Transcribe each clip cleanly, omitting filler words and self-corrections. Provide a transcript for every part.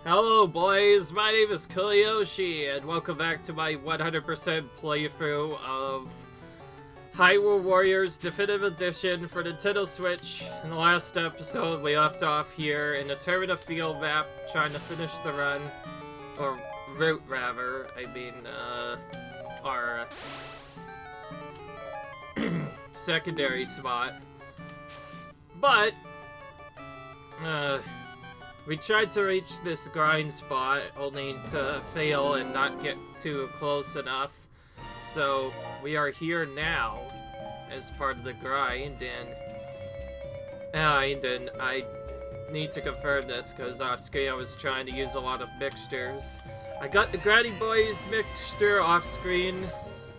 Hello boys, my name is Koyoshi, and welcome back to my 100% playthrough of Hyrule Warriors Definitive Edition for Nintendo Switch. In the last episode, we left off here in the Termina field map, trying to finish the run, or route rather, our secondary spot. But, we tried to reach this grind spot, only to fail and not get too close enough. So, we are here now, as part of the grind, and I need to confirm this, because off screen I was trying to use a lot of mixtures. I got the Granny Boys mixture off screen,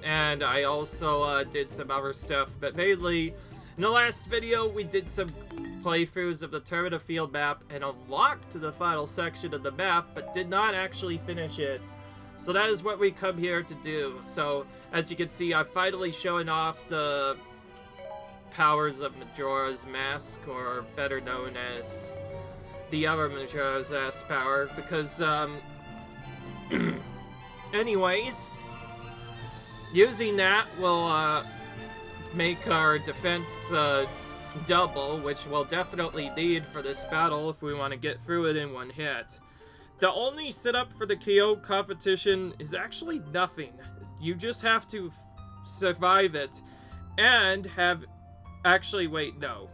and I also did some other stuff, but mainly, in the last video we did some playthroughs of the Termina field map and unlocked the final section of the map, but did not actually finish it. So that is what we come here to do. So, as you can see, I'm finally showing off the powers of Majora's Mask, or better known as the other Majora's Mask power, because, anyways, using that will, make our defense, double, which we'll definitely need for this battle if we want to get through it in one hit. The only setup for the KO competition is actually nothing. You just have to survive it and have... Actually, wait, no.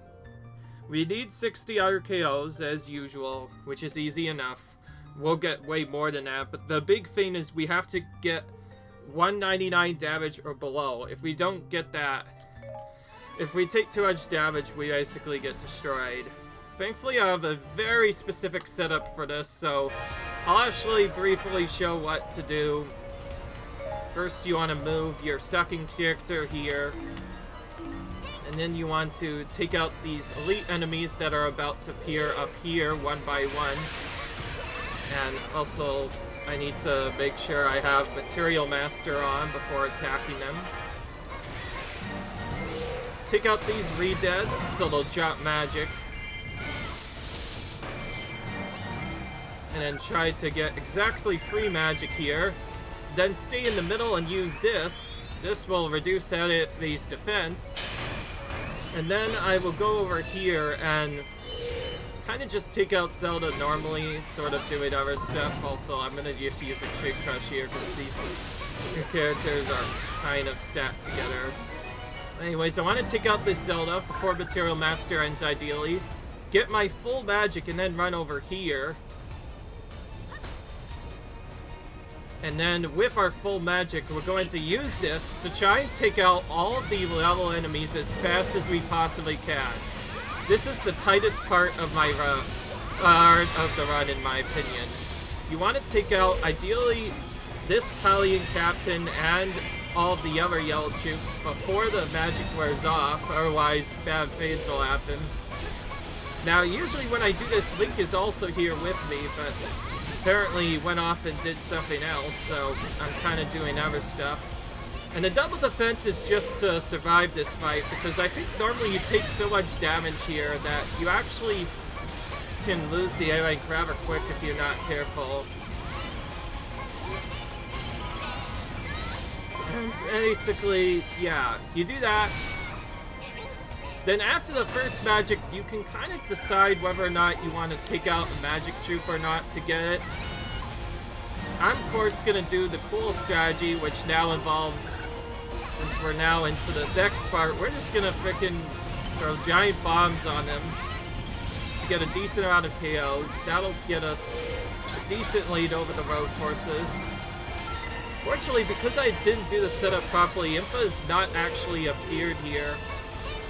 We need 60 RKOs as usual, which is easy enough. We'll get way more than that, but the big thing is we have to get 199 damage or below. If we don't get that, if we take too much damage, we basically get destroyed. Thankfully, I have a very specific setup for this, so I'll actually briefly show what to do. First, you want to move your second character here, and then you want to take out these elite enemies that are about to appear up here one by one. And also, I need to make sure I have Material Master on before attacking them. Take out these Re-Dead, so they'll drop magic. And then try to get exactly 3 magic here. Then stay in the middle and use this. This will reduce enemy's defense. And then I will go over here and kind of just take out Zelda normally, sort of doing other stuff. Also, I'm going to just use a Tree Crush here because these characters are kind of stacked together. Anyways, I want to take out this Zelda before Material Master ends, ideally. Get my full magic and then run over here. And then with our full magic, we're going to use this to try and take out all of the level enemies as fast as we possibly can. This is the tightest part of my run, in my opinion. You want to take out, ideally, this Hylian Captain and all of the other yellow troops before the magic wears off, otherwise bad fates will happen. Now, usually when I do this, Link is also here with me, but apparently he went off and did something else, so I'm kind of doing other stuff. And the double defense is just to survive this fight, because I think normally you take so much damage here that you actually can lose the A rank rather quick if you're not careful. And basically, yeah, you do that. Then after the first magic, you can kind of decide whether or not you want to take out a magic troop or not to get it. I'm, of course, going to do the cool strategy, which now involves, since we're now into the next part, we're just going to frickin' throw giant bombs on them to get a decent amount of KOs. That'll get us a decent lead over the road forces. Fortunately, because I didn't do the setup properly, Impa has not actually appeared here.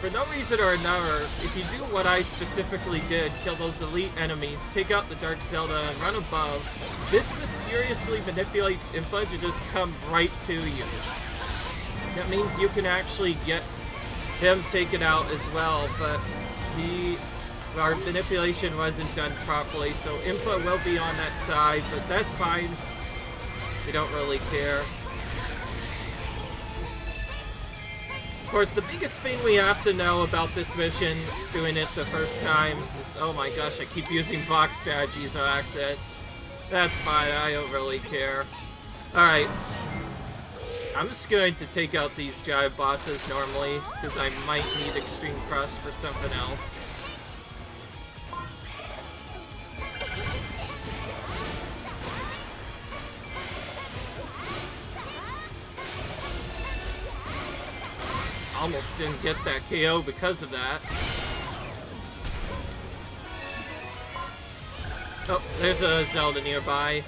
For no reason or another, if you do what I specifically did, kill those elite enemies, take out the Dark Zelda, and run above, this mysteriously manipulates Impa to just come right to you. That means you can actually get him taken out as well, but our manipulation wasn't done properly, so Impa will be on that side, but that's fine. We don't really care. Of course, the biggest thing we have to know about this mission, doing it the first time, is, oh my gosh, I keep using box strategies on accident. That's fine, I don't really care. Alright. I'm just going to take out these giant bosses normally, because I might need Extreme Crush for something else. Almost didn't get that KO because of that. Oh, there's a Zelda nearby.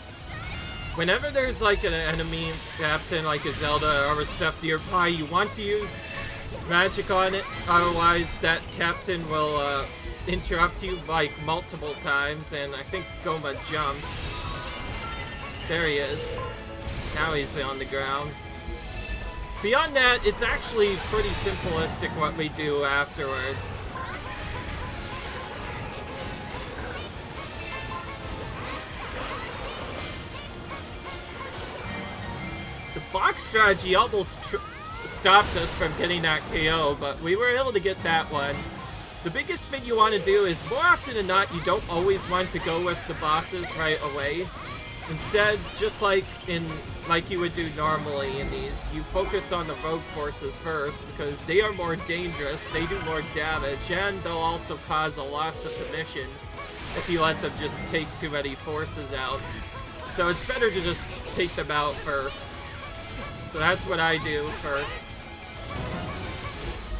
Whenever there's like an enemy captain, like a Zelda or stuff nearby, you want to use magic on it, otherwise that captain will interrupt you like multiple times, and I think Goma jumped. There he is. Now he's on the ground. Beyond that, it's actually pretty simplistic what we do afterwards. The box strategy almost stopped us from getting that KO, but we were able to get that one. The biggest thing you want to do is, more often than not, you don't always want to go with the bosses right away. Instead, just like you would do normally in these, you focus on the rogue forces first, because they are more dangerous, they do more damage, and they'll also cause a loss of the mission if you let them just take too many forces out. So it's better to just take them out first. So that's what I do first.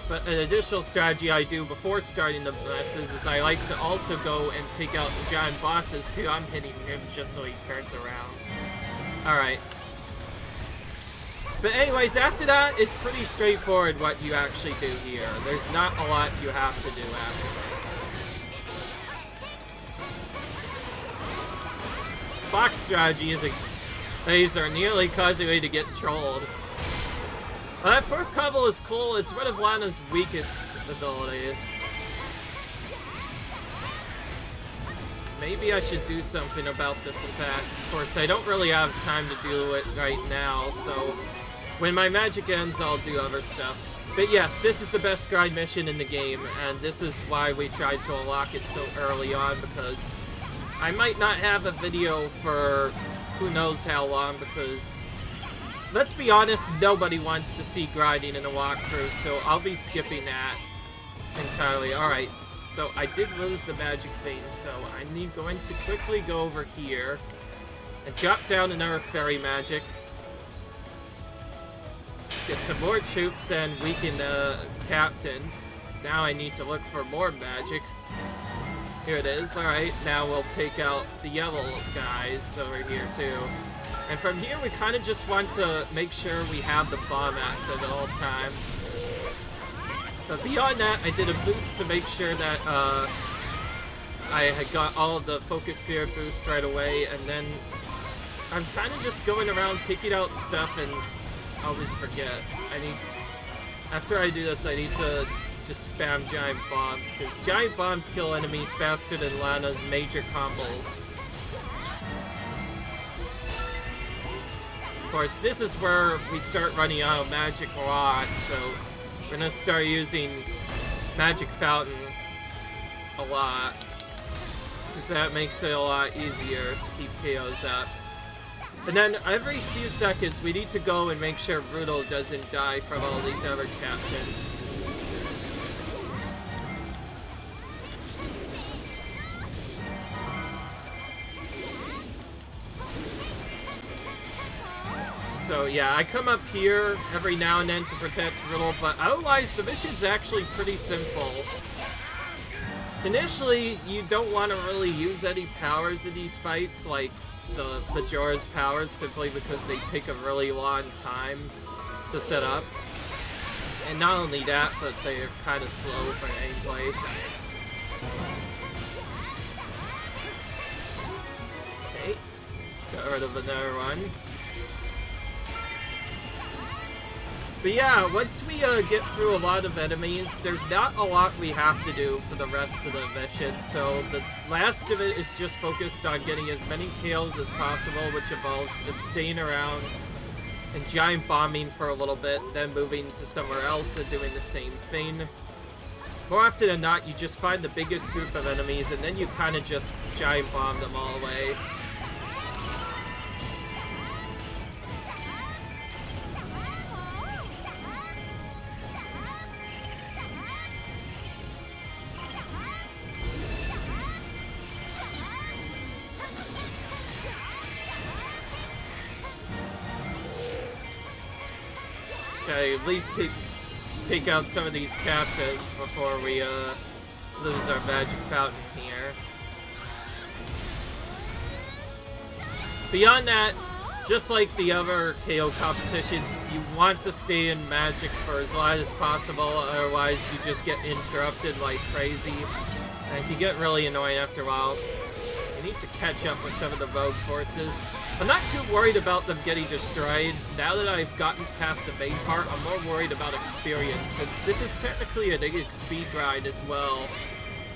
But an additional strategy I do before starting the messes is I like to also go and take out the giant bosses too. I'm hitting him just so he turns around. Alright. But anyways, after that, it's pretty straightforward what you actually do here. There's not a lot you have to do afterwards. Box strategy is a laser nearly causing me to get trolled. That fourth combo is cool. It's one of Lana's weakest abilities. Maybe I should do something about this attack. Of course, I don't really have time to do it right now, so when my magic ends, I'll do other stuff. But yes, this is the best grind mission in the game, and this is why we tried to unlock it so early on, because I might not have a video for who knows how long, because let's be honest, nobody wants to see grinding in a walkthrough, so I'll be skipping that entirely. Alright, so I did lose the magic thing, so I'm going to quickly go over here and drop down another fairy magic. Get some more troops and weaken the captains. Now I need to look for more magic. Here it is. Alright, now we'll take out the yellow guys over here too. And from here we kind of just want to make sure we have the bomb active at all times. But beyond that, I did a boost to make sure that I had got all of the focus sphere boosts right away, and then I'm kind of just going around taking out stuff and I always forget. After I do this, I need to just spam giant bombs, because giant bombs kill enemies faster than Lana's major combos. Of course, this is where we start running out of magic rocks, so we're gonna start using Magic Fountain a lot, because that makes it a lot easier to keep KOs up. And then every few seconds, we need to go and make sure Brutal doesn't die from all these other captains. So yeah, I come up here every now and then to protect Riddle, but otherwise the mission's actually pretty simple. Initially, you don't want to really use any powers in these fights, like the Majora's powers, simply because they take a really long time to set up. And not only that, but they're kind of slow for gameplay. Okay, got rid of another one. But yeah, once we get through a lot of enemies, there's not a lot we have to do for the rest of the mission, so the last of it is just focused on getting as many kills as possible, which involves just staying around and giant bombing for a little bit, then moving to somewhere else and doing the same thing. More often than not, you just find the biggest group of enemies, and then you kind of just giant bomb them all away. Try to at least take out some of these captains before we lose our magic fountain here. Beyond that, just like the other KO competitions, you want to stay in magic for as long as possible, otherwise you just get interrupted like crazy. And it can get really annoying after a while. You need to catch up with some of the rogue forces. I'm not too worried about them getting destroyed. Now that I've gotten past the main part, I'm more worried about experience, since this is technically an XP grind as well.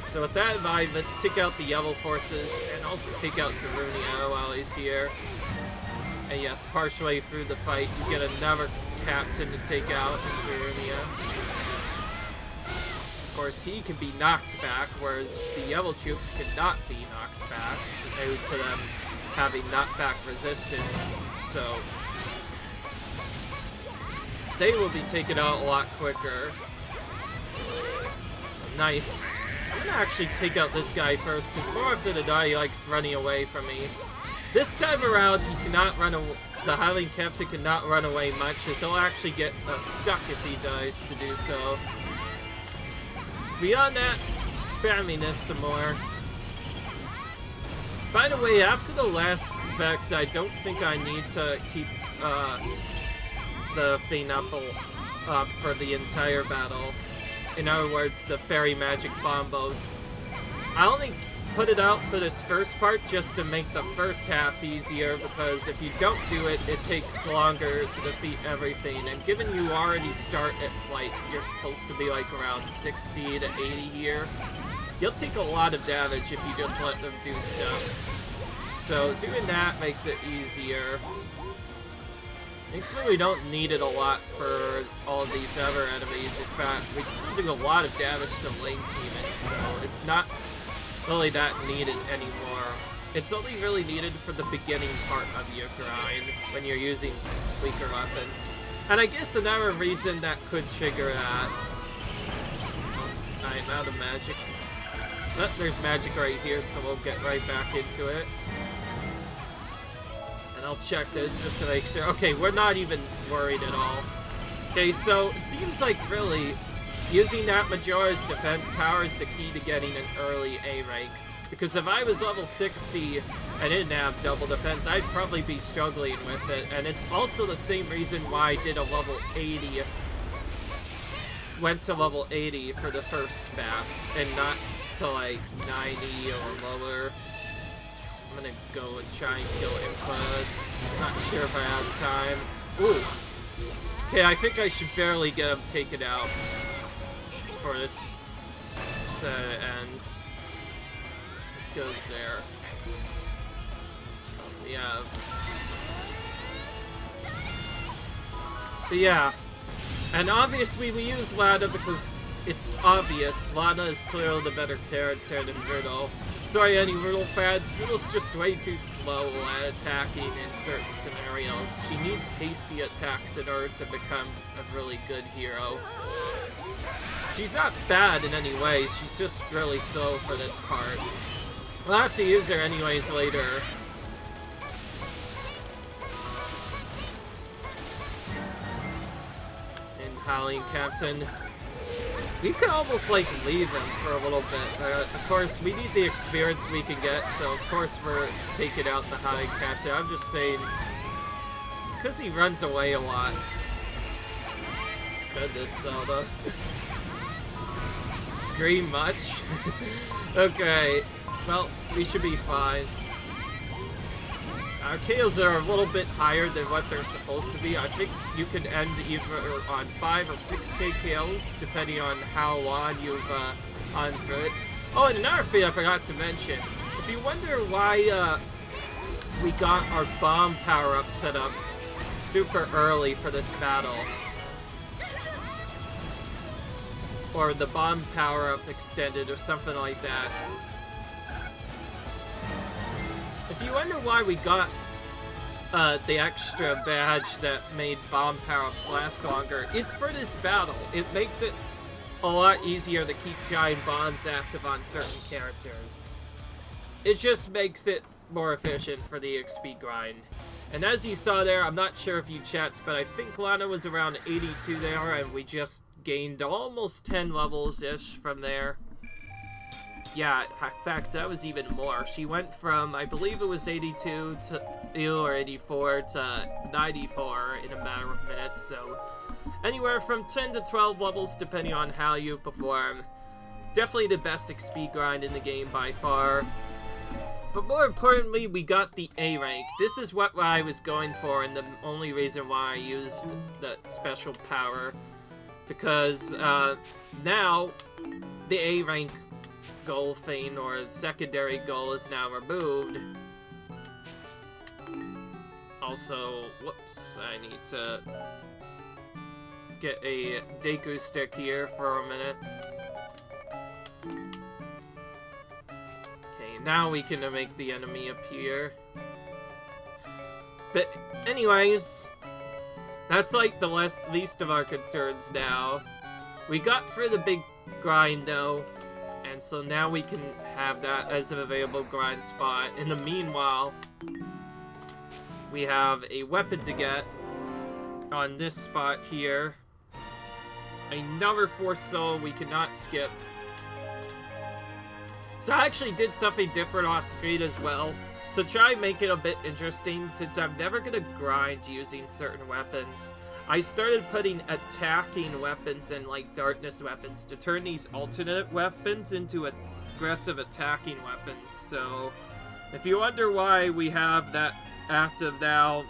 So with that in mind, let's take out the yellow forces, and also take out Termina while he's here. And yes, partially through the fight, you get another captain to take out in Termina. Of course, he can be knocked back, whereas the yellow troops cannot be knocked back, due to them having knockback resistance, so they will be taken out a lot quicker. Nice. I'm gonna actually take out this guy first, because more often than not, he likes running away from me. This time around, he cannot run away. The Highland Captain cannot run away much, as he'll actually get stuck if he dies to do so. Beyond that, spamming this some more. By the way, after the last spect, I don't think I need to keep the Feinapple up for the entire battle. In other words, the fairy magic bombos. I only put it out for this first part just to make the first half easier, because if you don't do it, it takes longer to defeat everything. And given you already start at, like, you're supposed to be like around 60 to 80 here, you'll take a lot of damage if you just let them do stuff. So doing that makes it easier. Thankfully, we don't need it a lot for all of these other enemies. In fact, we still do a lot of damage to Link even, so it's not really that needed anymore. It's only really needed for the beginning part of your grind, when you're using weaker weapons. And I guess another reason that could trigger that... I'm out of magic. But there's magic right here, so we'll get right back into it. And I'll check this just to make sure. Okay, we're not even worried at all. Okay, so it seems like really using that Majora's defense power is the key to getting an early A rank. Because if I was level 60 and didn't have double defense, I'd probably be struggling with it. And it's also the same reason why I did a level 80. Went to level 80 for the first map, and not to like 90 or lower. I'm gonna go and try and kill him, but I'm not sure if I have time. Ooh. Okay, I think I should barely get him taken out before this ends. Let's go there. Yeah. But yeah. And obviously we use Lana because it's obvious. Lana is clearly the better character than Riddle. Sorry, any Riddle fans, Riddle's just way too slow at attacking in certain scenarios. She needs hasty attacks in order to become a really good hero. She's not bad in any way, she's just really slow for this part. We'll have to use her anyways later. And Howling Captain. We could almost, like, leave him for a little bit. Of course, we need the experience we can get, so of course we're taking out the Howling Captain. I'm just saying, because he runs away a lot. Goodness, Zelda. Scream much? Okay, well, we should be fine. Our KOs are a little bit higher than what they're supposed to be. I think you can end either on 5 or 6k KOs, depending on how long you've gone through it. Oh, and another thing I forgot to mention. If you wonder why we got our bomb power-up set up super early for this battle, or the bomb power-up extended or something like that. If you wonder why we got the extra badge that made bomb power-ups last longer, it's for this battle. It makes it a lot easier to keep giant bombs active on certain characters. It just makes it more efficient for the XP grind. And as you saw there, I'm not sure if you checked, but I think Lana was around 82 there, and we just gained almost 10 levels-ish from there. Yeah, in fact, that was even more. She went from, I believe it was 82 or 84 to 94 in a matter of minutes, so anywhere from 10 to 12 levels depending on how you perform. Definitely the best XP grind in the game by far. But more importantly, we got the A rank. This is what I was going for, and the only reason why I used the special power. Because now the A rank goal thing, or secondary goal, is now removed. Also, whoops, I need to get a Deku stick here for a minute. Now we can make the enemy appear. But anyways, that's like the least of our concerns now. We got through the big grind though, and so now we can have that as an available grind spot. In the meanwhile, we have a weapon to get on this spot here. Another Force Soul we cannot skip. So I actually did something different off screen as well, to try and make it a bit interesting, since I'm never going to grind using certain weapons. I started putting attacking weapons and like darkness weapons to turn these alternate weapons into aggressive attacking weapons. So if you wonder why we have that active now,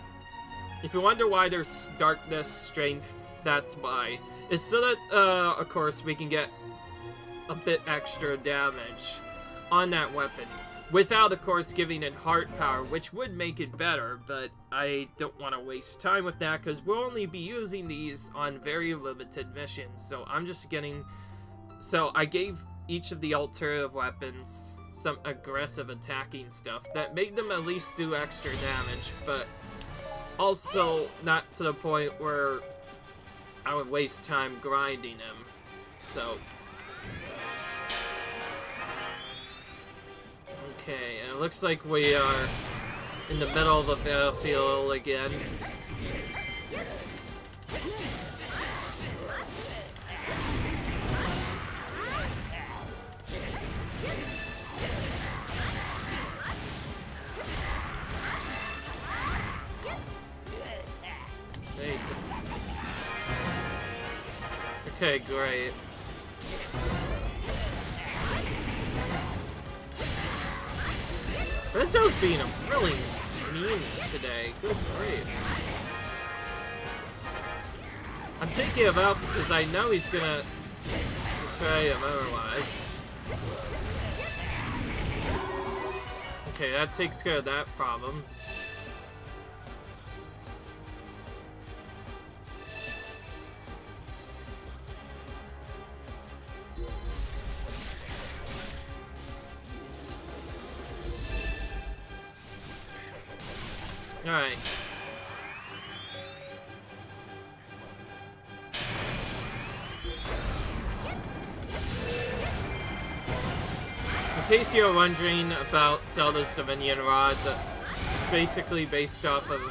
if you wonder why there's darkness strength, that's why. It's so that, of course, we can get a bit extra damage on that weapon, without, of course, giving it heart power, which would make it better, but I don't want to waste time with that, because we'll only be using these on very limited missions, so I'm just getting... So I gave each of the alternative weapons some aggressive attacking stuff that made them at least do extra damage, but also not to the point where I would waste time grinding them, so... Okay, and it looks like we are in the middle of the battlefield again. Okay, great. This show's being really mean today. Good grief. I'm taking him out because I know he's gonna destroy him otherwise. Okay, that takes care of that problem. Alright. In case you're wondering about Zelda's Dominion Rod, it's basically based off of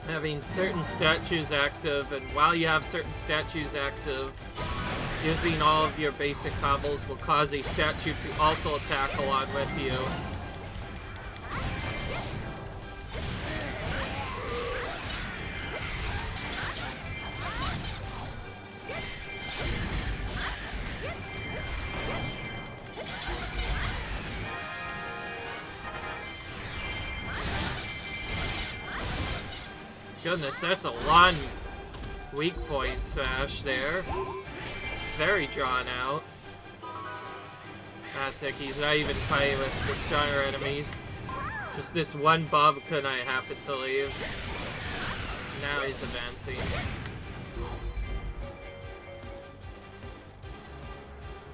having certain statues active, and while you have certain statues active, using all of your basic combos will cause a statue to also attack along with you. Goodness, that's a long weak point smash there. Very drawn out. Classic, he's not even fighting with the stronger enemies. Just this one Bob couldn't I happen to leave. Now he's advancing.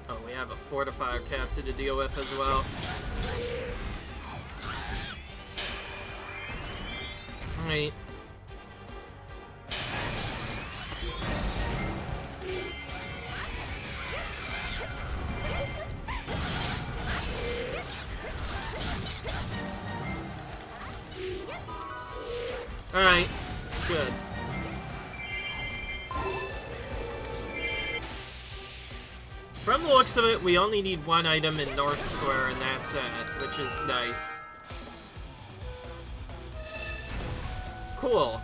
Oh, we have a Fortified captain to deal with as well. Alright. Alright, good. From the looks of it, we only need one item in North Square, and that's it, which is nice. Cool.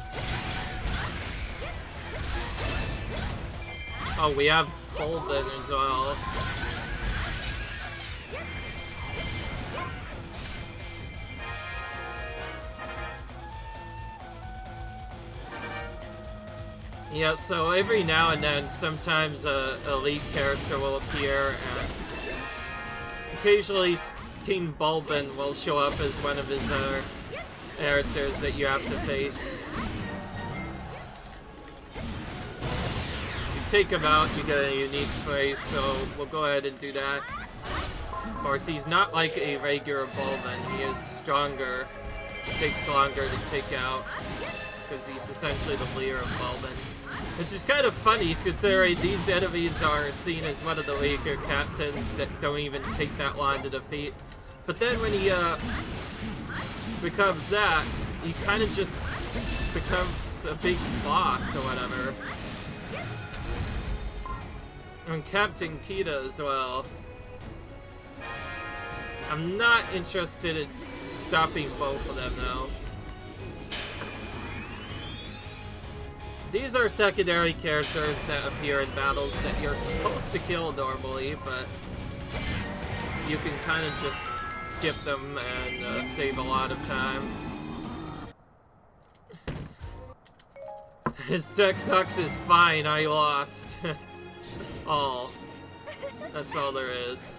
Oh, we have Golden as well. Yeah, so every now and then, sometimes a elite character will appear, and occasionally King Bulbin will show up as one of his characters that you have to face. You take him out, you get a unique phrase, so we'll go ahead and do that. Of course, he's not like a regular Bulbin, he is stronger. It takes longer to take out, because he's essentially the leader of Bulbin. Which is kind of funny, considering these enemies are seen as one of the weaker captains that don't even take that long to defeat. But then when he becomes that, he kind of just becomes a big boss or whatever. And Captain Kita as well. I'm not interested in stopping both of them though. These are secondary characters that appear in battles that you're supposed to kill normally, but you can kind of just skip them and save a lot of time. His deck sucks is fine, I lost. That's all. That's all there is.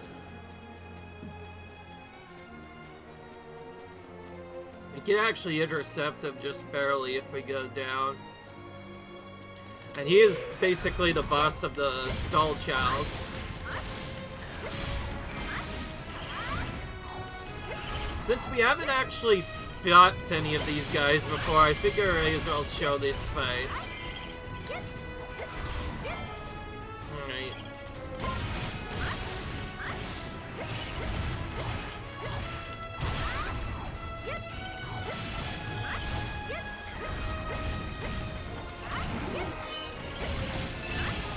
We can actually intercept him just barely if we go down. And he is basically the boss of the Skulltulas. Since we haven't actually fought any of these guys before, I figure I may as well show this fight. Alright.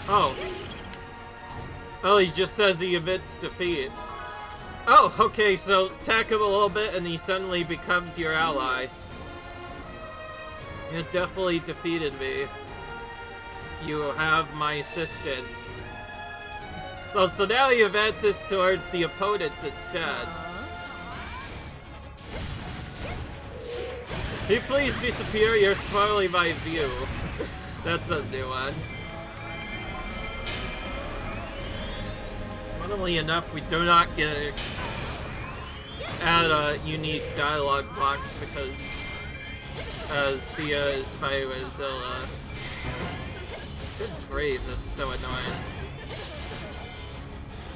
Oh. Oh, he just says he admits defeat. Oh, okay, so attack him a little bit and he suddenly becomes your ally. You definitely defeated me. You have my assistance. So now he advances towards the opponents instead. Can you please disappear? You're spoiling my view. That's a new one. Funnily enough, we do not get add a unique dialogue box because Sia is fighting with Zilla. Good grief, this is so annoying.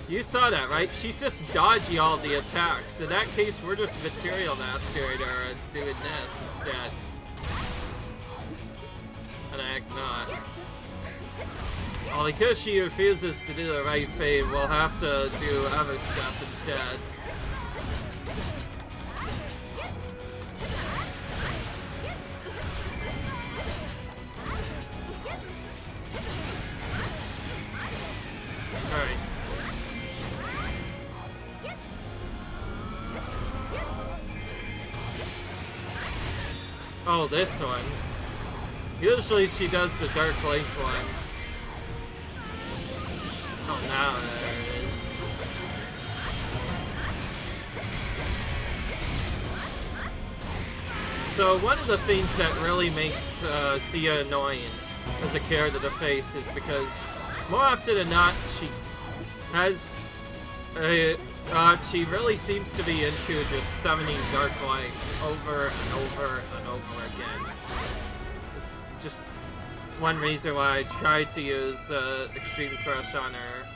You saw that, right? She's just dodging all the attacks. In that case, we're just material mastering her and doing this instead. And I act not. Well, because she refuses to do the right thing, we'll have to do other stuff instead. Alright. Oh, this one. Usually she does the Dark Link one. Oh, now there it is. So one of the things that really makes Sia annoying as a character to face is because more often than not she has she really seems to be into just summoning Dark Lights over and over and over again. It's just one reason why I tried to use Extreme Crush on her.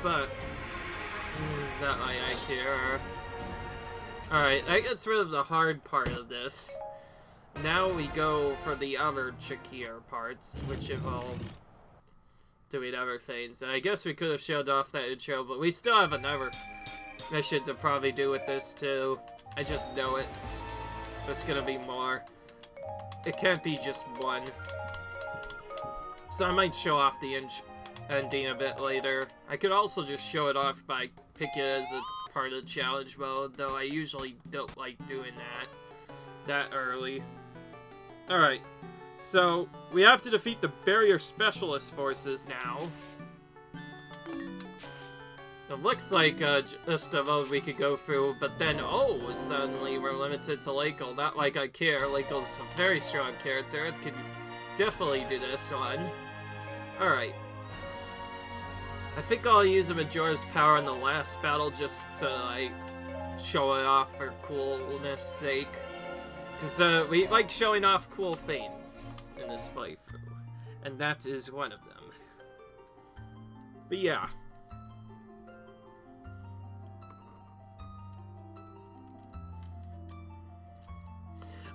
But not my IQ. Alright, that gets rid of the hard part of this. Now we go for the other trickier parts, which involve doing other things. And I guess we could have showed off that intro, but we still have another mission to probably do with this too. I just know it. There's gonna be more. It can't be just one. So I might show off the ending a bit later. I could also just show it off by picking it as a part of the challenge mode, though I usually don't like doing that early. Alright, so we have to defeat the barrier specialist forces now. It looks like just a mode we could go through, but then, oh, suddenly we're limited to Lakel. Not like I care. Lakel's a very strong character. It could definitely do this one. Alright. I think I'll use a Majora's Power in the last battle just to, like, show it off for coolness sake. Because we like showing off cool things in this playthrough. And that is one of them. But yeah.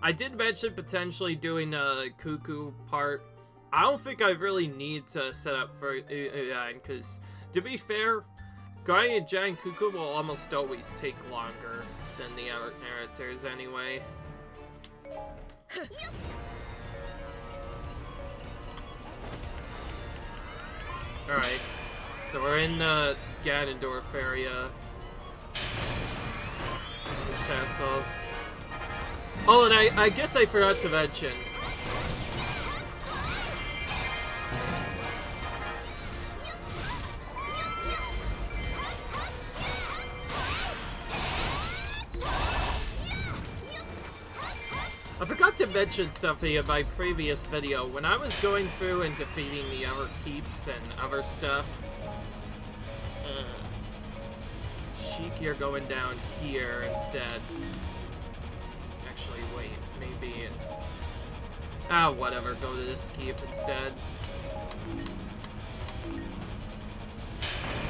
I did mention potentially doing a Cucco part. I don't think I really need to set up for because, to be fair, going a giant Cucco will almost always take longer than the other characters anyway. Alright, so we're in the Ganondorf area. This castle. Oh, and I guess I forgot to mention. I forgot to mention something in my previous video. When I was going through and defeating the other keeps and other stuff, Sheik, you're going down here instead. Actually, wait, maybe... whatever, go to this keep instead.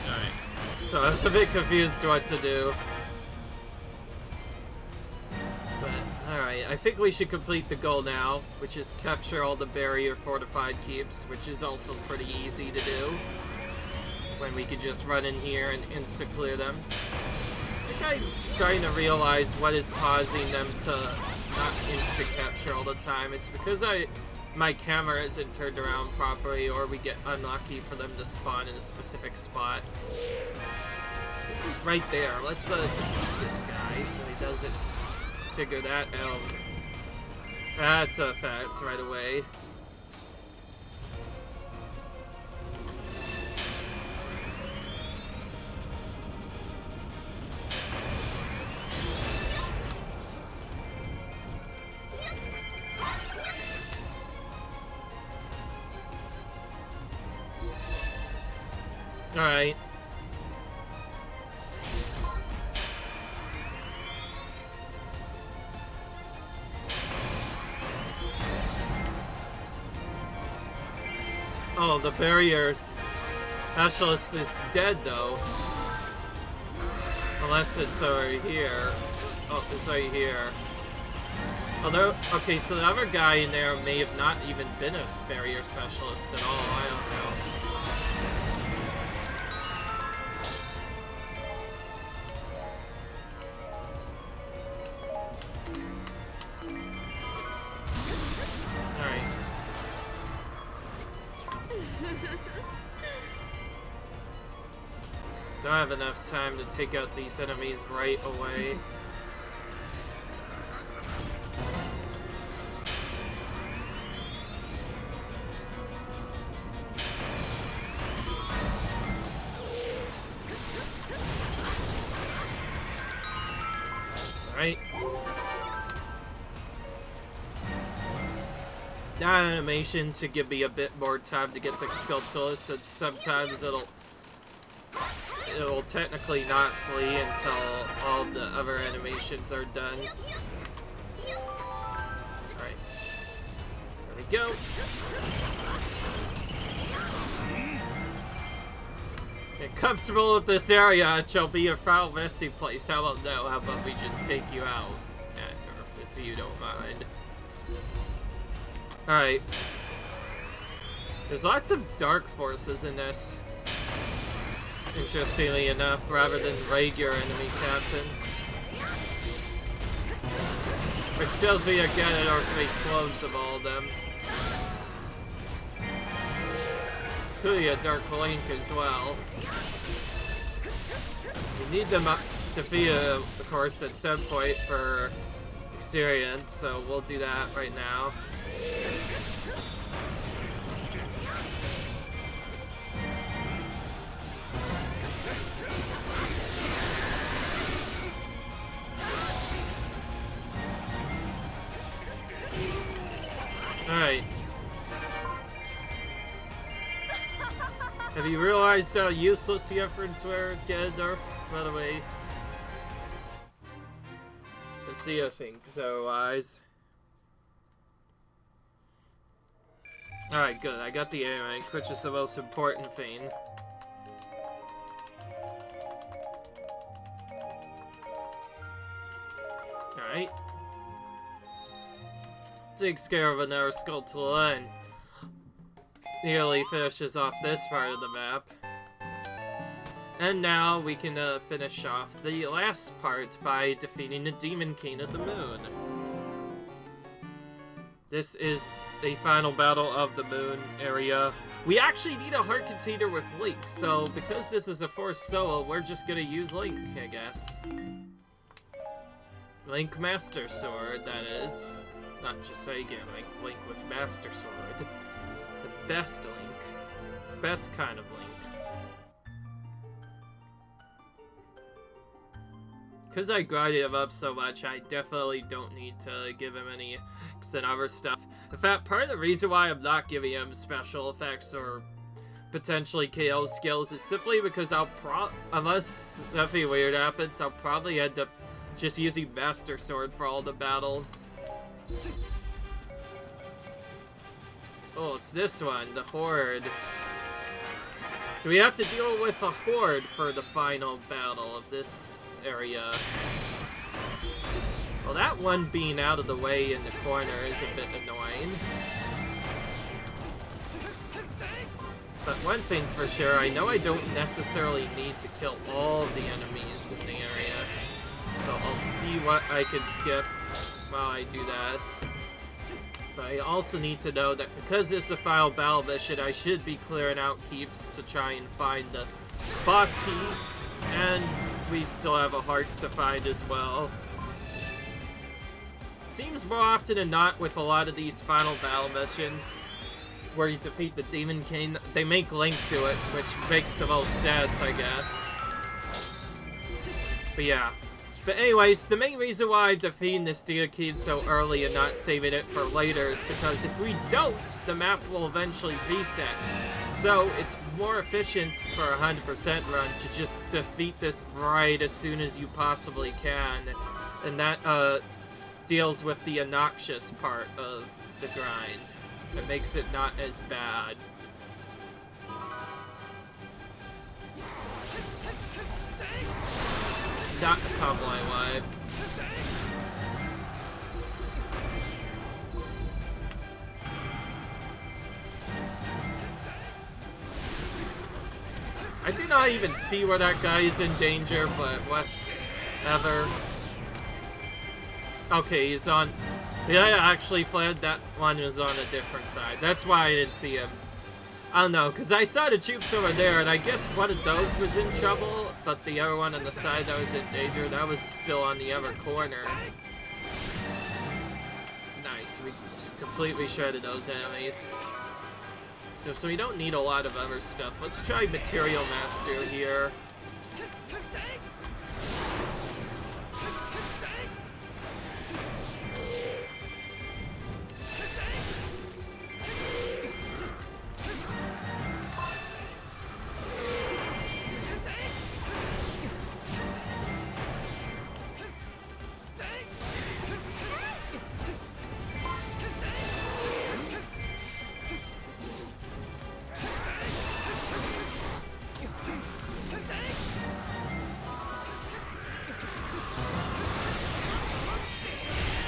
Alright, so I was a bit confused what to do. But, alright, I think we should complete the goal now, which is capture all the barrier fortified keeps, which is also pretty easy to do. When we could just run in here and insta-clear them. I think I'm starting to realize what is causing them to not insta-capture all the time. It's because my camera isn't turned around properly, or we get unlucky for them to spawn in a specific spot. Since he's right there, let's defeat this guy so he doesn't trigger that out. That's a fact right away. Alright. Oh, the barriers specialist is dead though. Unless it's over here. Oh, it's right here. Although, okay, so the other guy in there may have not even been a barrier specialist at all. I don't know. Don't have enough time to take out these enemies right away. Alright. That animation should give me a bit more time to get the Skulltulas, since sometimes it'll technically not flee until all the other animations are done. Alright. There we go. Get comfortable with this area. It shall be your foul resting place. How about no? How about we just take you out? Ganondorf, if you don't mind. Alright. There's lots of dark forces in this. interestingly enough, rather than regular enemy captains. Which tells me again Ganondorf made clones of all of them. Could be a Dark Link as well. We need them defeat, of course, at some point for experience, so we'll do that right now. Alright. Have you realized how useless the efforts were, Ganondorf? By the way. Let's see, I think so, Eyes. Alright, good. I got the A rank, which is the most important thing. Alright. Takes care of another Skulltula and nearly finishes off this part of the map. And now we can finish off the last part by defeating the Demon King of the Moon. This is the final battle of the Moon area. We actually need a heart container with Link, so because this is a forced solo, we're just gonna use Link, I guess. Link Master Sword, that is. Not just regular Link, Link with Master Sword. The best Link. Best kind of Link. Because I grinded him up so much, I definitely don't need to give him any other stuff. In fact, part of the reason why I'm not giving him special effects or potentially KO skills is simply because unless nothing weird happens, I'll probably end up just using Master Sword for all the battles. Oh, it's this one, the Horde. So we have to deal with a Horde for the final battle of this area. Well, that one being out of the way in the corner is a bit annoying. But one thing's for sure, I know I don't necessarily need to kill all of the enemies in the area. So I'll see what I can skip while I do this. But I also need to know that because this is a final battle mission, I should be clearing out keeps to try and find the boss key. And we still have a heart to find as well. Seems more often than not with a lot of these final battle missions where you defeat the Demon King, they make Link do it, which makes the most sense, I guess. But yeah. But anyways, the main reason why I'm defeating this Demon King so early and not saving it for later is because if we don't, the map will eventually reset. So it's more efficient for a 100% run to just defeat this right as soon as you possibly can. And that deals with the obnoxious part of the grind. It makes it not as bad. It's not the combo I want. I do not even see where that guy is in danger, but whatever. Okay, he's on... Yeah, I actually fled. That one was on a different side. That's why I didn't see him. I don't know, because I saw the troops over there, and I guess one of those was in trouble, but the other one on the side that was in danger, that was still on the other corner. Nice, we just completely shredded those enemies. So we don't need a lot of other stuff. Let's try Material Master here.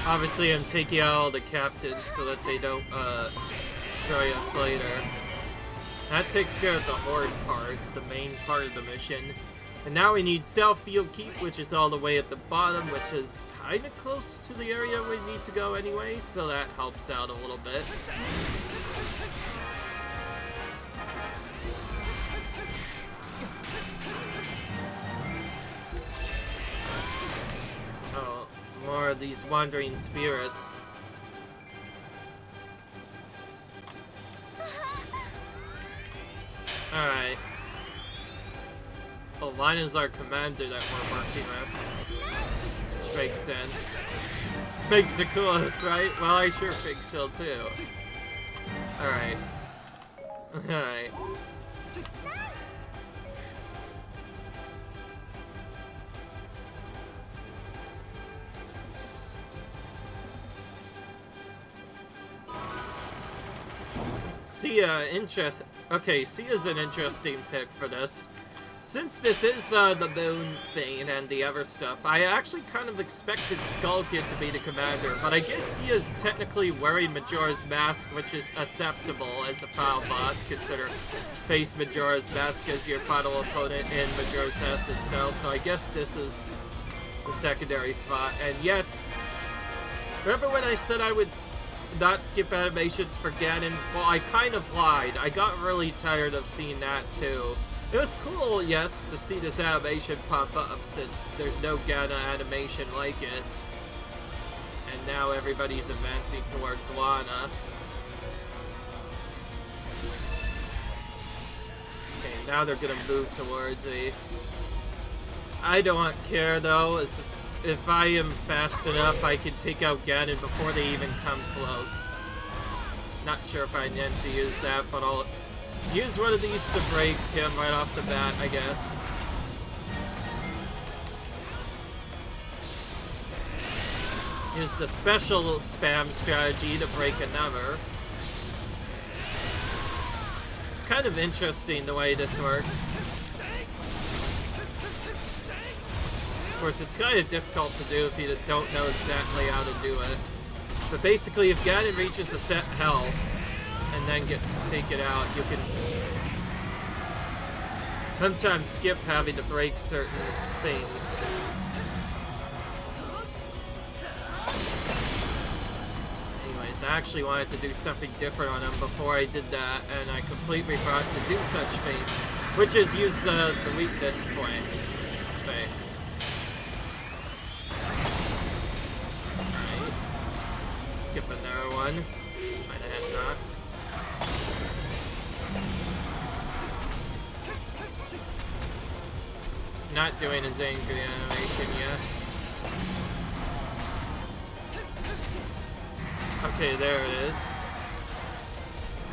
Obviously, I'm taking out all the captains so that they don't destroy us later. That takes care of the Horde part, the main part of the mission. And now we need Southfield Keep, which is all the way at the bottom, which is kind of close to the area we need to go anyway, so that helps out a little bit. Oh, more of these wandering spirits. Alright. Oh, Line is our commander that we're working with. Which makes sense. Big Skulltulas, right? Well, I sure think so too. Alright. Alright. Sia, okay, Sia's an interesting pick for this. Since this is the moon thing and the other stuff, I actually kind of expected Skullkid to be the commander, but I guess he is technically wearing Majora's Mask, which is acceptable as a final boss. Consider face Majora's Mask as your final opponent in Majora's Mask itself, so I guess this is the secondary spot. And yes, remember when I said I would not skip animations for Ganon? Well, I kind of lied. I got really tired of seeing that too. It was cool, yes, to see this animation pop up since there's no Ganon animation like it. And now everybody's advancing towards Lana. Okay, now they're gonna move towards me. I don't care though, as if I am fast enough, I can take out Ganon before they even come close. Not sure if I intend to use that, but I'll use one of these to break him right off the bat, I guess. Use the special spam strategy to break another. It's kind of interesting the way this works. Of course, it's kind of difficult to do if you don't know exactly how to do it. But basically, if Ganon reaches a set health and then gets taken out, you can sometimes skip having to break certain things. Anyways, I actually wanted to do something different on him before I did that, and I completely forgot to do such thing, which is use the weakness point. Okay. Skip another one. Might have not. It's not doing his angry animation yet. Okay, there it is.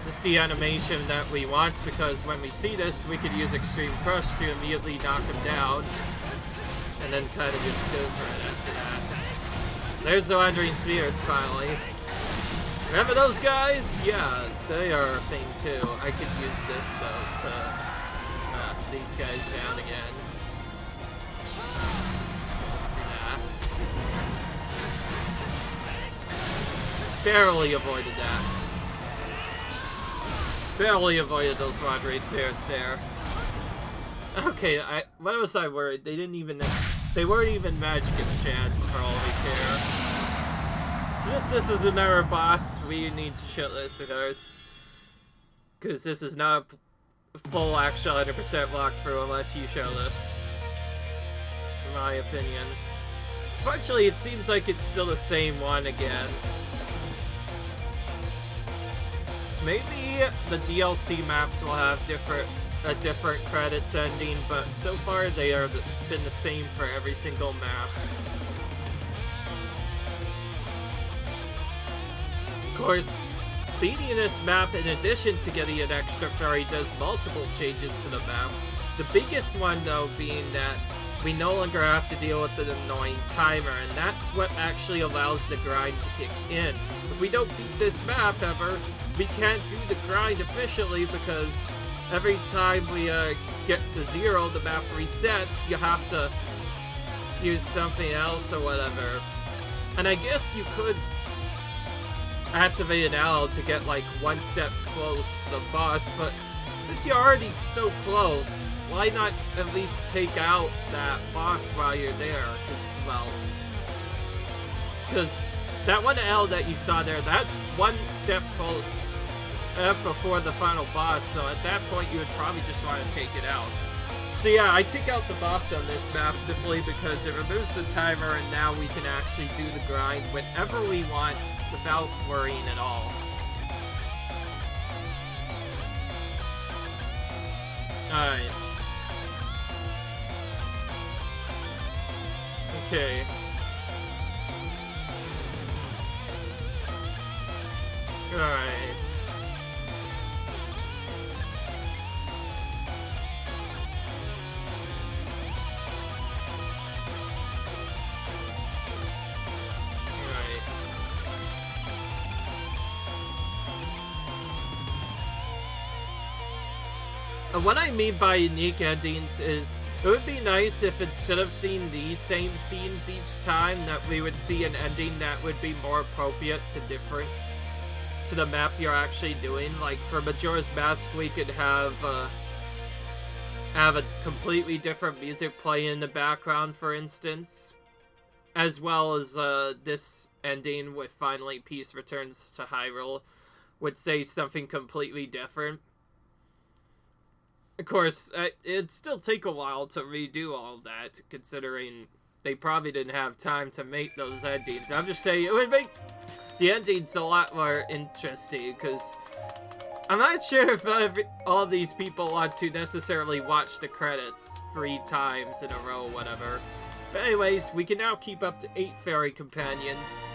This is the animation that we want, because when we see this, we could use Extreme Crush to immediately knock him down. And then kind of just go for it after that. There's the Wandering Spirits, finally. Remember those guys? Yeah, they are a thing too. I could use this, though, to knock these guys down again. Let's do that. Barely avoided that. Barely avoided those Wandering Spirits there. Okay, what was I worried? They weren't even magic enchants for all we care. Since this is another boss, we need to shitless, of course. Because this is not a full actual 100% walkthrough unless you show this. In my opinion. Fortunately, it seems like it's still the same one again. Maybe the DLC maps will have a different credits ending, but so far they are been the same for every single map. Of course, beating this map in addition to getting an extra fairy does multiple changes to the map. The biggest one though being that we no longer have to deal with the annoying timer, and that's what actually allows the grind to kick in. If we don't beat this map ever, we can't do the grind efficiently because every time we get to 0, the map resets. You have to use something else or whatever. And I guess you could activate an owl to get like one step close to the boss, but since you're already so close, why not at least take out that boss while you're there? Because that one L that you saw there, that's one step close before the final boss, so at that point you would probably just want to take it out. So yeah, I take out the boss on this map simply because it removes the timer, and now we can actually do the grind whenever we want without worrying at all. Alright. Okay. Alright. What I mean by unique endings is, it would be nice if instead of seeing these same scenes each time, that we would see an ending that would be more appropriate to the map you're actually doing. Like for Majora's Mask, we could have a completely different music play in the background, for instance, as well as this ending with finally Peace Returns to Hyrule would say something completely different. Of course, it'd still take a while to redo all that, considering they probably didn't have time to make those endings. I'm just saying, it would make the endings a lot more interesting, because I'm not sure if all these people want to necessarily watch the credits 3 times in a row, whatever. But anyways, we can now keep up to 8 fairy companions.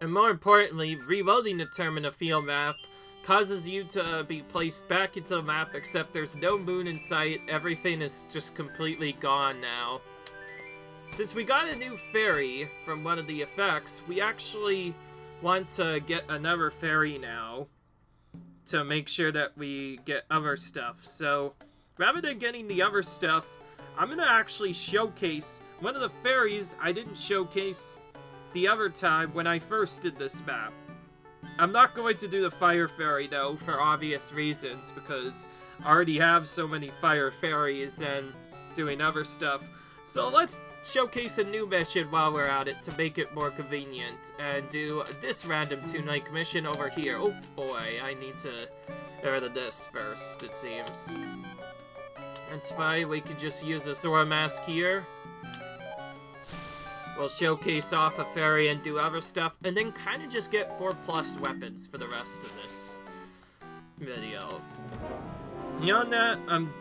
And more importantly, reloading the Termina field map causes you to be placed back into the map, except there's no moon in sight. Everything is just completely gone now. Since we got a new fairy from one of the effects, we actually want to get another fairy now to make sure that we get other stuff. So rather than getting the other stuff, I'm going to actually showcase one of the fairies I didn't showcase the other time when I first did this map. I'm not going to do the fire fairy though, for obvious reasons, because I already have so many fire fairies and doing other stuff. So let's showcase a new mission while we're at it to make it more convenient, and do this random Toon Link mission over here. Oh boy, I need to get rid of this first, it seems. That's fine, we could just use a Zora mask here. We'll showcase off a fairy and do other stuff, and then kind of just get 4+ weapons for the rest of this video. Beyond that, I'm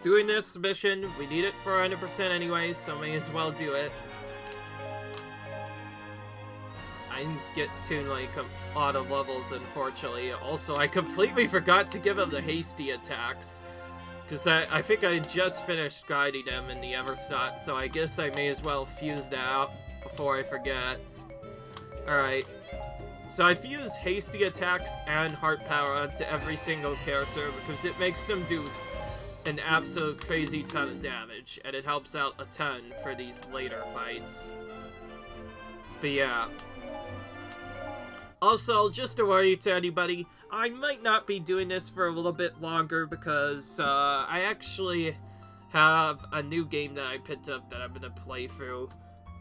doing this mission. We need it for 100% anyway, so may as well do it. I didn't get to like a lot of levels, unfortunately. Also, I completely forgot to give him the hasty attacks, because I think I just finished grinding them in the Eversot, so I guess I may as well fuse that out before I forget. Alright. So I fuse hasty attacks and heart power onto every single character, because it makes them do an absolute crazy ton of damage, and it helps out a ton for these later fights. But yeah. Also, just a worry to anybody, I might not be doing this for a little bit longer because I actually have a new game that I picked up that I'm going to play through.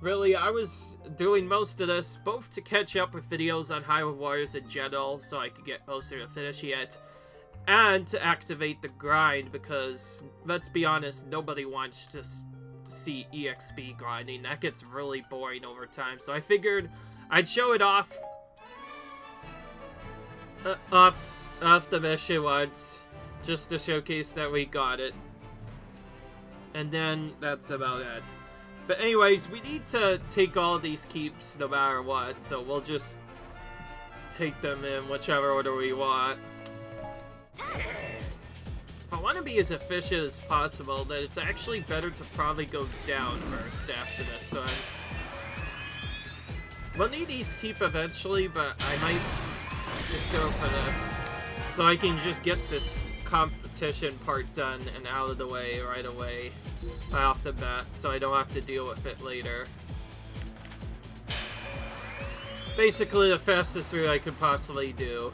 Really, I was doing most of this both to catch up with videos on Hyrule Warriors in general so I could get closer to finishing it, and to activate the grind because, let's be honest, nobody wants to see EXP grinding. That gets really boring over time, so I figured I'd show it off the mission once, just to showcase that we got it. And then that's about it. But anyways, we need to take all these keeps no matter what, so we'll just take them in whichever order we want. If I want to be as efficient as possible, then it's actually better to probably go down first after this one. We'll need these keep eventually, but I might just go for this, so I can just get this competition part done and out of the way right away, off the bat, so I don't have to deal with it later. Basically the fastest route I could possibly do.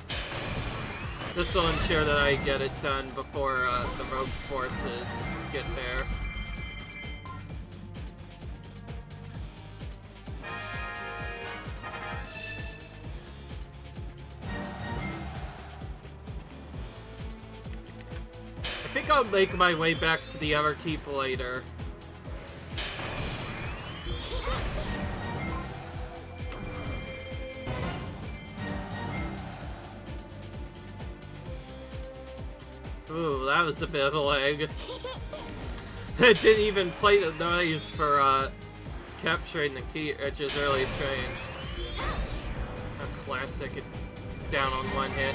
This will ensure that I get it done before the rogue forces get there. I think I'll make my way back to the Everkeep later. Ooh, that was a bit of a lag. It didn't even play the noise for capturing the key, which is really strange. A classic, it's down on one hit.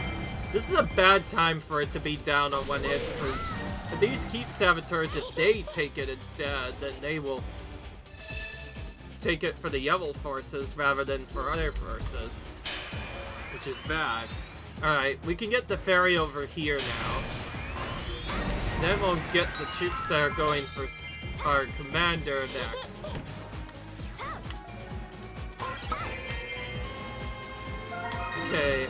This is a bad time for it to be down on one hit, because if these keep saboteurs, if they take it instead, then they will take it for the Yellow forces rather than for other forces, which is bad. Alright, we can get the ferry over here now. Then we'll get the troops that are going for our commander next. Okay.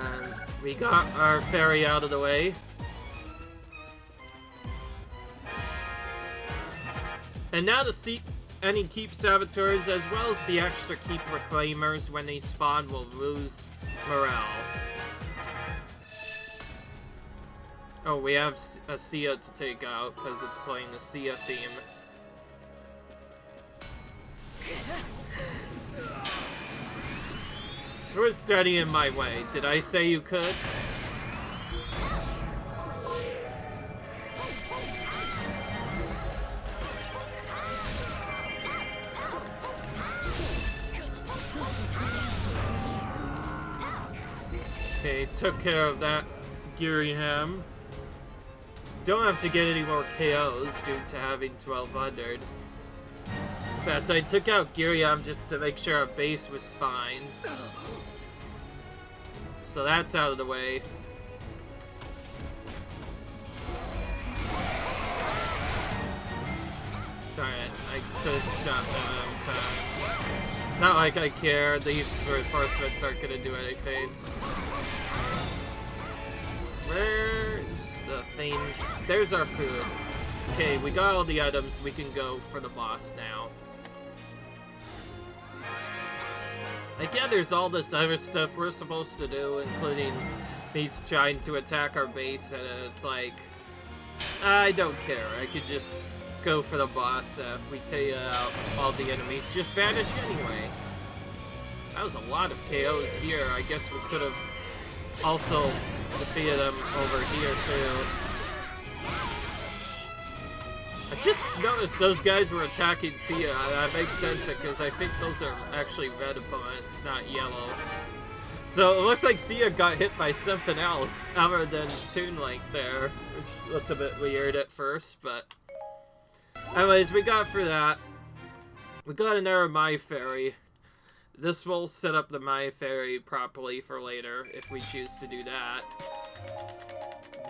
And we got our ferry out of the way. And now to see any keep saboteurs as well as the extra keep reclaimers when they spawn will lose morale. Oh, we have a Sia to take out because it's playing the Sia theme. Who is standing in my way? Did I say you could? Okay, took care of that Giriham. Don't have to get any more KOs due to having 1200. In fact, I took out Giriham just to make sure our base was fine. So that's out of the way. Darn it, I could stop that on time. Not like I care, the reinforcements aren't gonna do anything. Where's the thing? There's our food. Okay, we got all the items, we can go for the boss now. Like, yeah, there's all this other stuff we're supposed to do, including he's trying to attack our base, and it's like, I don't care. I could just go for the boss if we take out all the enemies just vanish anyway. That was a lot of KOs here. I guess we could have also defeated them over here too. I just noticed those guys were attacking Sia. That makes sense because I think those are actually red opponents, not yellow. So it looks like Sia got hit by something else other than Toon Link there, which looked a bit weird at first, but anyways, we got through that. We got another My Fairy. This will set up the My Fairy properly for later if we choose to do that.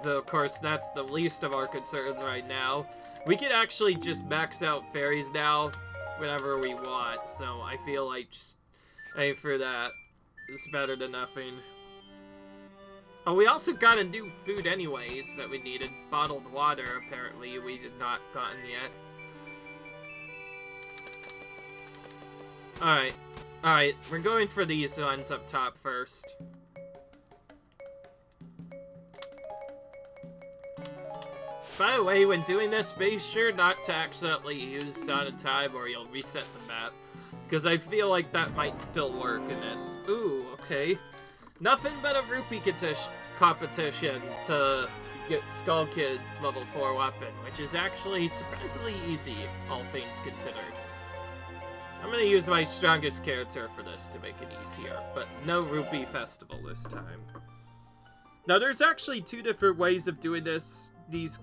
Though, of course, that's the least of our concerns right now. We can actually just max out fairies now whenever we want, so I feel like just aim for that. It's better than nothing. Oh, we also got a new food anyways that we needed. Bottled water, apparently, we did not gotten yet. Alright. Alright, we're going for these ones up top first. By the way, when doing this, be sure not to accidentally use Sound of Time or you'll reset the map. Because I feel like that might still work in this. Ooh, okay. Nothing but a rupee competition to get Skull Kid's level 4 weapon, which is actually surprisingly easy, all things considered. I'm gonna use my strongest character for this to make it easier, but no rupee festival this time. Now, there's actually two different ways of doing this. These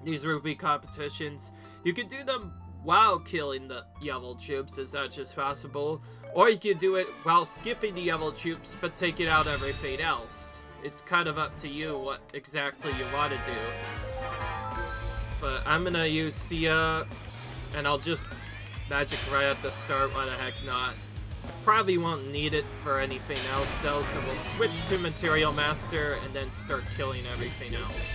rupee competitions. You can do them while killing the yellow troops as much as possible, or you can do it while skipping the yellow troops but taking out everything else it's kind of up to you what exactly you want to do. But I'm gonna use Sia, and I'll just magic right at the start, why the heck not. Probably won't need it for anything else though, so we'll switch to Material Master and then start killing everything else.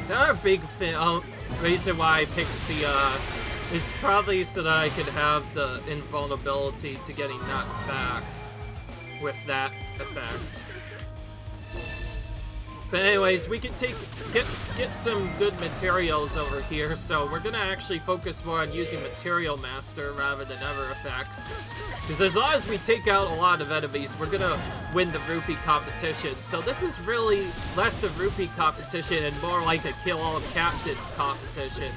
Another big reason why I picked Sia is probably so that I could have the invulnerability to getting knocked back with that effect. But anyways, we can get some good materials over here, so we're gonna actually focus more on using Material Master rather than other effects. Because as long as we take out a lot of enemies, we're gonna win the rupee competition. So this is really less of rupee competition and more like a kill all captains competition.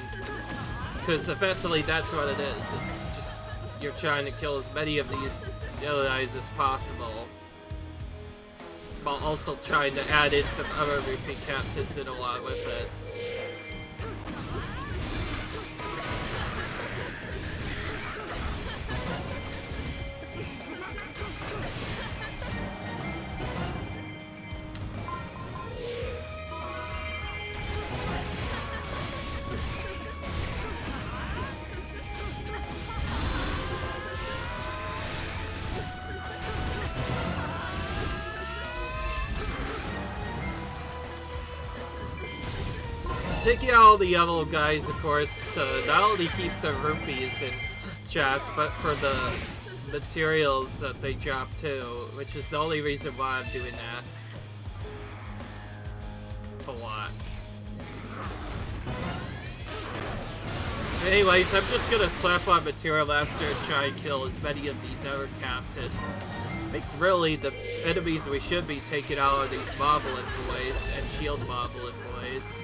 Because effectively that's what it is. It's just you're trying to kill as many of these guys as possible, while also trying to add in some other rupee captains in a lot with it. Taking out all the yellow guys, of course, to not only keep the rupees in chats, but for the materials that they drop too, which is the only reason why I'm doing that. A lot. Anyways, I'm just gonna slap on Material Master and try and kill as many of these other captains. I think really the enemies we should be taking out are these Moblin boys and Shield Moblin boys.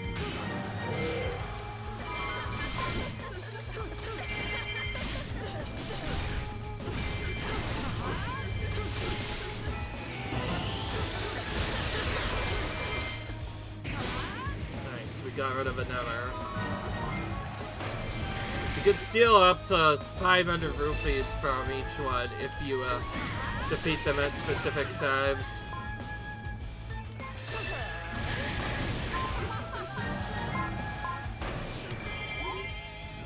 Got rid of another. You could steal up to 500 rupees from each one if you defeat them at specific times.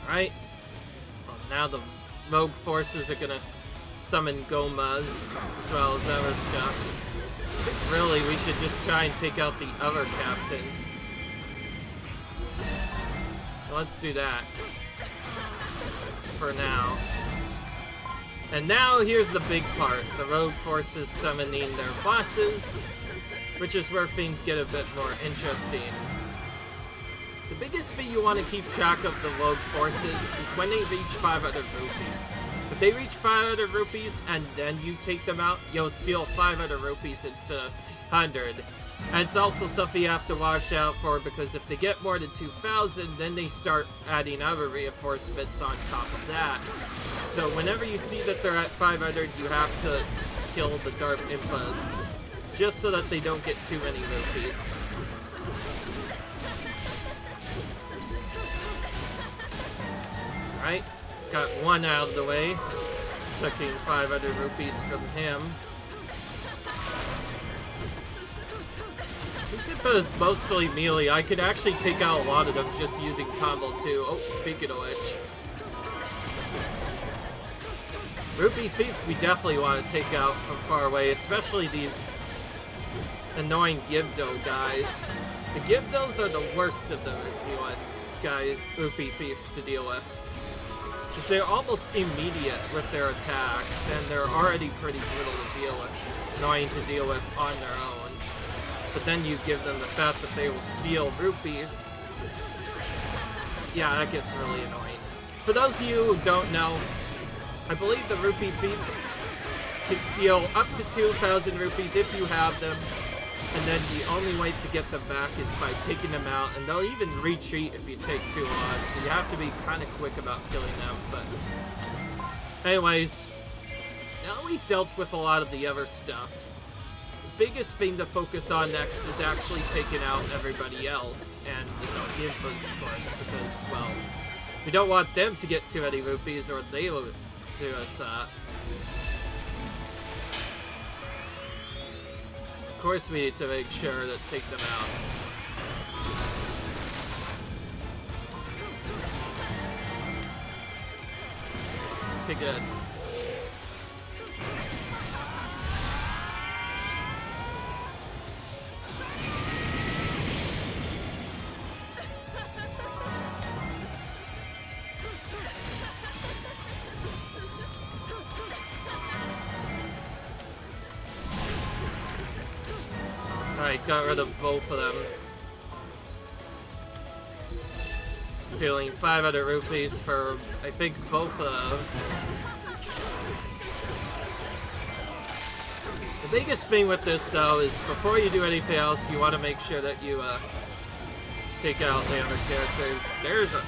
Alright. Well, now the rogue forces are gonna summon Gomas as well as other stuff. I think really we should just try and take out the other captains. Let's do that for now. And now here's the big part. The rogue forces summoning their bosses, which is where things get a bit more interesting. The biggest thing you want to keep track of the rogue forces is when they reach 500 rupees. If they reach 500 rupees and then you take them out, you'll steal 500 rupees instead of 100. And it's also something you have to watch out for, because if they get more than 2,000, then they start adding other reinforcements on top of that. So whenever you see that they're at 500, you have to kill the Dark Impas, just so that they don't get too many rupees. Alright, got one out of the way, taking 500 rupees from him. This Impa is mostly melee. I could actually take out a lot of them just using combo too. Oh, speaking of which. Rupee Thieves we definitely want to take out from far away, especially these annoying Gibdo guys. The Gibdos are the worst of the Rupee Thieves to deal with, because they're almost immediate with their attacks, and they're already pretty brutal to deal with, annoying to deal with on their own. But then you give them the fact that they will steal rupees. Yeah, that gets really annoying. For those of you who don't know, I believe the Rupee Thieves can steal up to 2,000 rupees if you have them, and then the only way to get them back is by taking them out, and they'll even retreat if you take too long, so you have to be kind of quick about killing them. But anyways, now we've dealt with a lot of the other stuff. biggest thing to focus on next is actually taking out everybody else, and, you know, the Impas, of course, because, well, we don't want them to get too many rupees or they will sue us up. Of course we need to make sure to take them out. Okay, good. Alright, got rid of both of them. Stealing 500 rupees for, I think, both of them. The biggest thing with this, though, is before you do anything else, you want to make sure that you take out the other characters. There's a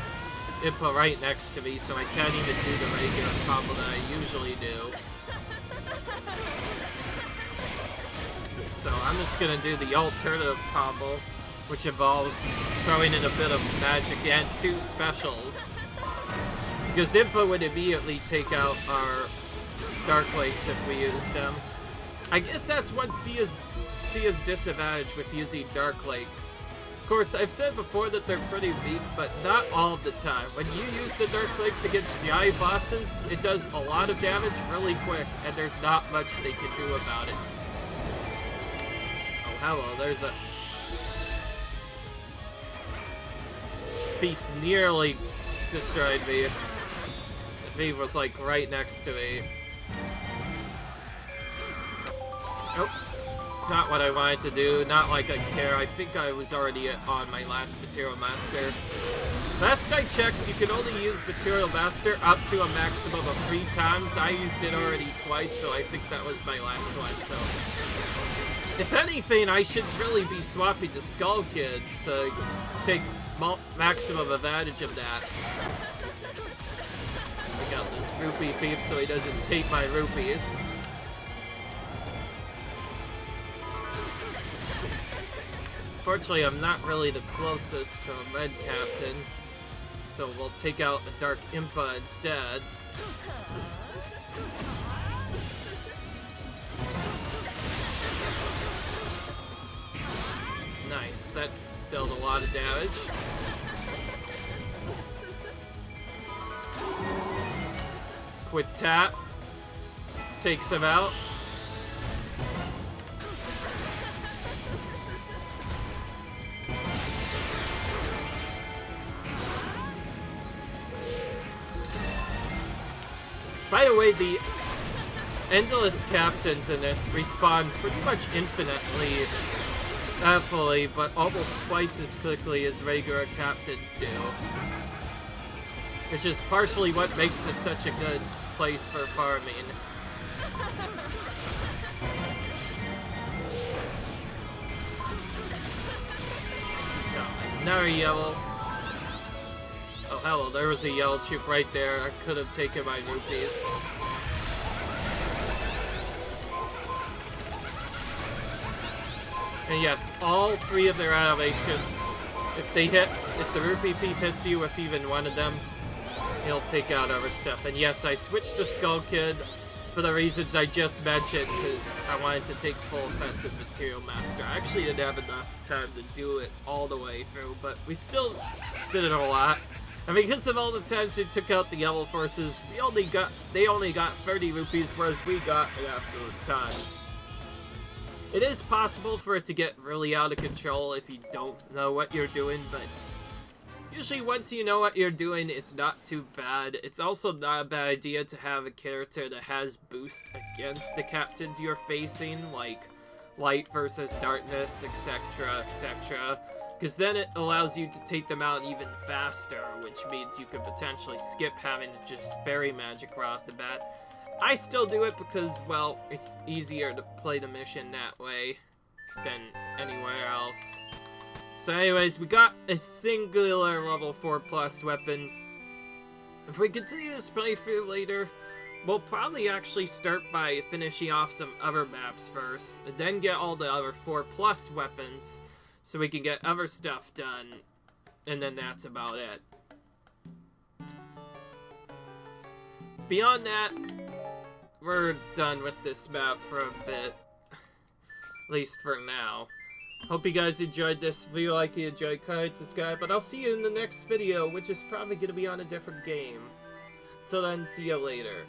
Impa right next to me, so I can't even do the regular combo that I usually do. So I'm just gonna do the alternative combo, which involves throwing in a bit of magic and 2 specials. Because Impa would immediately take out our Dark Lakes if we used them. I guess that's one Sia's disadvantage with using Dark Lakes. Of course, I've said before that they're pretty weak, but not all of the time. When you use the Dark Lakes against giant bosses, it does a lot of damage really quick, and there's not much they can do about it. Oh, hello, there's a... Thief nearly destroyed me. The thief was like right next to me. Nope. It's not what I wanted to do. Not like I care. I think I was already on my last Material Master. Last I checked, you can only use Material Master up to a maximum of 3 times. I used it already twice, so I think that was my last one. So, if anything, I should really be swapping to Skull Kid to take maximum advantage of that. Take out this rupee thief so he doesn't take my rupees. Fortunately, I'm not really the closest to a red captain, so we'll take out a Dark Impa instead. Nice, that dealt a lot of damage. Quick tap. Takes him out. By the way, the Endless Captains in this respawn pretty much infinitely, not fully, but almost twice as quickly as regular Captains do. Which is partially what makes this such a good place for farming. Got another yellow. Oh, hello, there was a yellow chip right there. I could have taken my rupees. And yes, all 3 of their animations, if the rupee thief hits you with even one of them, he'll take out other stuff. And yes, I switched to Skull Kid for the reasons I just mentioned, because I wanted to take full offensive Material Master. I actually didn't have enough time to do it all the way through, but we still did it a lot. And because of all the times we took out the yellow forces, they only got 30 rupees, whereas we got an absolute ton. It is possible for it to get really out of control if you don't know what you're doing, but usually once you know what you're doing, it's not too bad. It's also not a bad idea to have a character that has boost against the captains you're facing, like light versus darkness, etc., etc. Because then it allows you to take them out even faster, which means you could potentially skip having to just fairy magic right off the bat. I still do it because, well, it's easier to play the mission that way than anywhere else. So anyways, we got a singular level 4+ weapon. If we continue this playthrough later, we'll probably actually start by finishing off some other maps first, and then get all the other 4+ weapons, so we can get other stuff done, and then that's about it. Beyond that, we're done with this map for a bit. At least for now. Hope you guys enjoyed this. If you like it, enjoy, comment, subscribe, but I'll see you in the next video, which is probably going to be on a different game. Till then, see you later.